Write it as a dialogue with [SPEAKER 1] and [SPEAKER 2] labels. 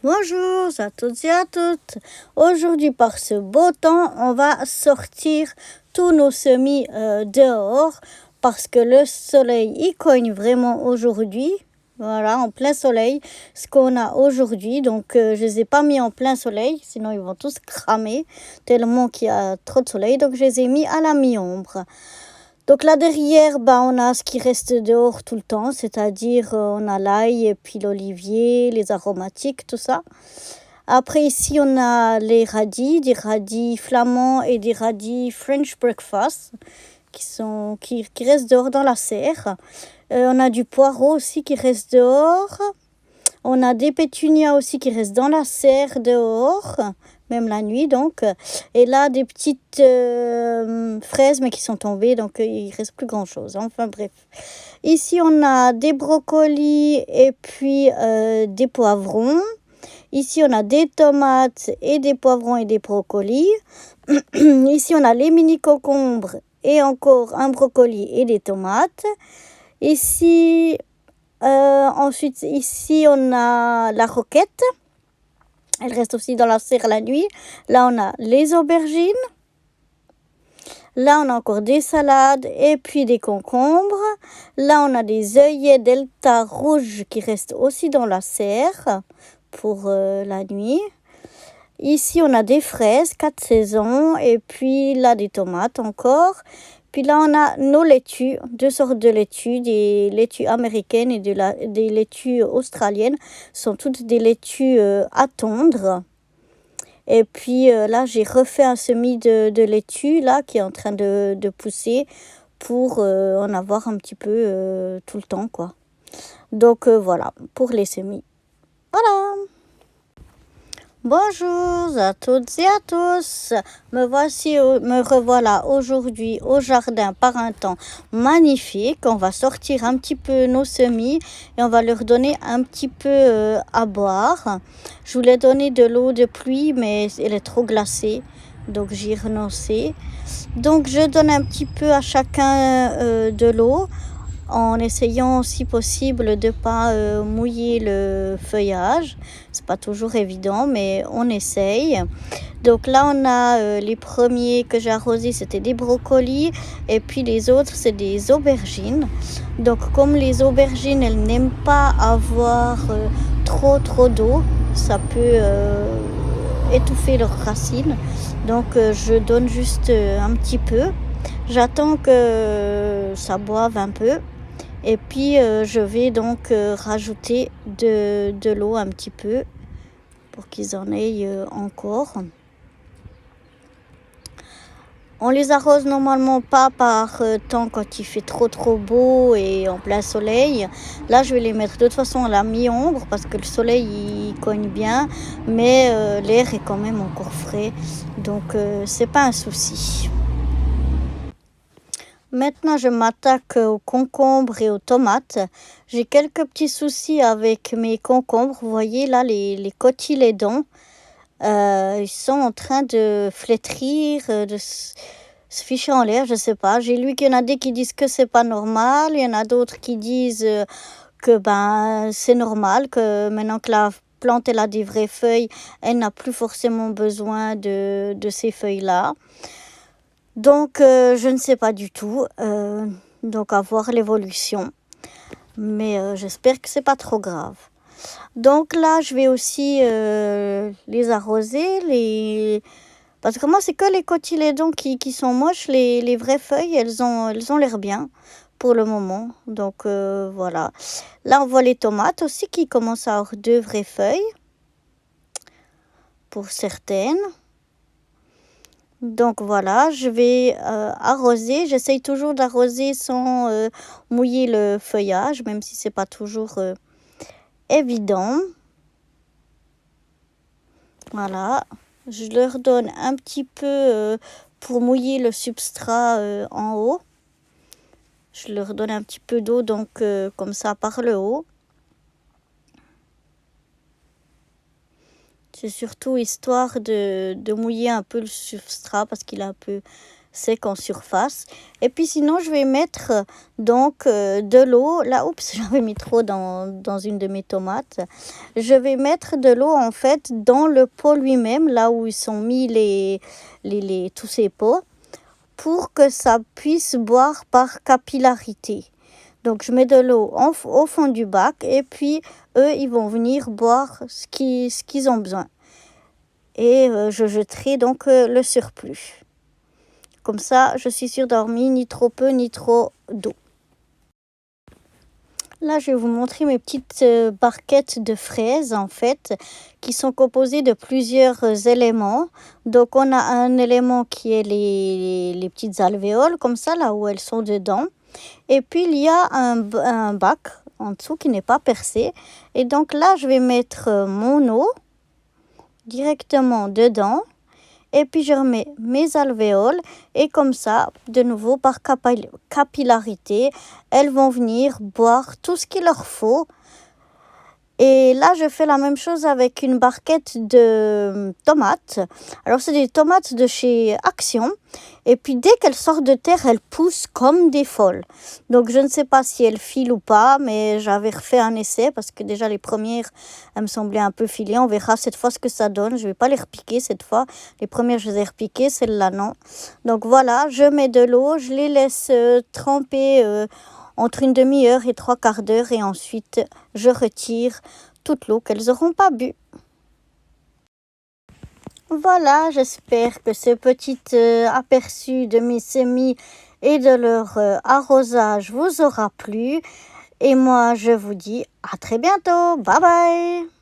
[SPEAKER 1] Bonjour à toutes et à toutes. Aujourd'hui, par ce beau temps, on va sortir tous nos semis dehors parce que le soleil y cogne vraiment aujourd'hui. Voilà, en plein soleil, ce qu'on a aujourd'hui. Donc, je les ai pas mis en plein soleil, sinon ils vont tous cramer tellement qu'il y a trop de soleil. Donc, je les ai mis à la mi-ombre. Donc là derrière, on a ce qui reste dehors tout le temps, c'est-à-dire on a l'ail et puis l'olivier, les aromatiques, tout ça. Après ici, on a les radis, des radis flamands et des radis French breakfast qui restent dehors dans la serre. On a du poireau aussi qui reste dehors. On a des pétunias aussi qui restent dans la serre dehors, même la nuit donc. Et là, des petites fraises, mais qui sont tombées, donc il ne reste plus grand-chose. Enfin bref. Ici, on a des brocolis et puis des poivrons. Ici, on a des tomates et des poivrons et des brocolis. Ici, on a les mini-concombres et encore un brocoli et des tomates. Ici, ensuite, ici, on a la roquette. Elle reste aussi dans la serre la nuit. Là, on a les aubergines. Là, on a encore des salades et puis des concombres. Là, on a des œillets delta rouges qui restent aussi dans la serre pour la nuit. Ici, on a des fraises, 4 saisons. Et puis là, des tomates encore. Puis là, on a nos laitues, 2 sortes de laitues, des laitues américaines et des laitues australiennes. Ce sont toutes des laitues à tondre. Et puis là, j'ai refait un semis de laitue là, qui est en train de pousser pour en avoir un petit peu tout le temps, quoi. Donc voilà, pour les semis. Voilà. Bonjour à toutes et à tous. Me revoilà aujourd'hui au jardin par un temps magnifique. On va sortir un petit peu nos semis et on va leur donner un petit peu à boire. Je voulais donner de l'eau de pluie, mais elle est trop glacée, donc j'y ai renoncé. Donc je donne un petit peu à chacun de l'eau, en essayant si possible de ne pas mouiller le feuillage. C'est pas toujours évident, mais on essaye. Donc là, on a les premiers que j'ai arrosés, c'était des brocolis, et puis les autres, c'est des aubergines. Donc comme les aubergines, elles n'aiment pas avoir trop d'eau, ça peut étouffer leurs racines. Donc je donne juste un petit peu. J'attends que ça boive un peu. Et puis je vais donc rajouter de l'eau un petit peu pour qu'ils en aient encore. On les arrose normalement pas par temps quand il fait trop beau et en plein soleil. Là, je vais les mettre de toute façon à la mi-ombre parce que le soleil il cogne bien, mais l'air est quand même encore frais, donc c'est pas un souci. Maintenant, je m'attaque aux concombres et aux tomates. J'ai quelques petits soucis avec mes concombres. Vous voyez là, les cotylédons, ils sont en train de flétrir, de se ficher en l'air, je sais pas. J'ai lu qu'il y en a des qui disent que c'est pas normal. Il y en a d'autres qui disent que c'est normal, que maintenant que la plante elle a des vraies feuilles, elle n'a plus forcément besoin de ces feuilles-là. Donc, je ne sais pas du tout. Donc, à voir l'évolution. Mais j'espère que c'est pas trop grave. Donc là, je vais aussi les arroser. Parce que moi, c'est que les cotylédons qui sont moches. Les vraies feuilles, elles ont l'air bien pour le moment. Donc, voilà. Là, on voit les tomates aussi qui commencent à avoir 2 vraies feuilles. Pour certaines. Donc voilà, je vais arroser. J'essaye toujours d'arroser sans mouiller le feuillage, même si c'est pas toujours évident. Voilà, je leur donne un petit peu pour mouiller le substrat en haut. Je leur donne un petit peu d'eau, donc comme ça par le haut. C'est surtout histoire de mouiller un peu le substrat parce qu'il est un peu sec en surface. Et puis sinon, je vais mettre donc de l'eau. Là, oups, j'avais mis trop dans une de mes tomates. Je vais mettre de l'eau en fait dans le pot lui-même, là où ils sont mis tous ces pots, pour que ça puisse boire par capillarité. Donc, je mets de l'eau au fond du bac et puis eux, ils vont venir boire ce qu'ils ont besoin. Et je jetterai donc le surplus. Comme ça, je suis sûre d'avoir mis ni trop peu ni trop d'eau. Là, je vais vous montrer mes petites barquettes de fraises, en fait, qui sont composées de plusieurs éléments. Donc, on a un élément qui est les petites alvéoles, comme ça, là où elles sont dedans. Et puis, il y a un bac en dessous qui n'est pas percé. Et donc là, je vais mettre mon eau directement dedans. Et puis, je remets mes alvéoles. Et comme ça, de nouveau, par capillarité, elles vont venir boire tout ce qu'il leur faut. Et là, je fais la même chose avec une barquette de tomates. Alors, c'est des tomates de chez Action. Et puis, dès qu'elles sortent de terre, elles poussent comme des folles. Donc, je ne sais pas si elles filent ou pas, mais j'avais refait un essai parce que déjà, les premières, elles me semblaient un peu filées. On verra cette fois ce que ça donne. Je ne vais pas les repiquer cette fois. Les premières, je les ai repiquées. Celles-là, non. Donc, voilà, je mets de l'eau. Je les laisse tremper entre une demi-heure et 3/4 d'heure et ensuite je retire toute l'eau qu'elles n'auront pas bu. Voilà, j'espère que ce petit aperçu de mes semis et de leur arrosage vous aura plu. Et moi, je vous dis à très bientôt. Bye bye!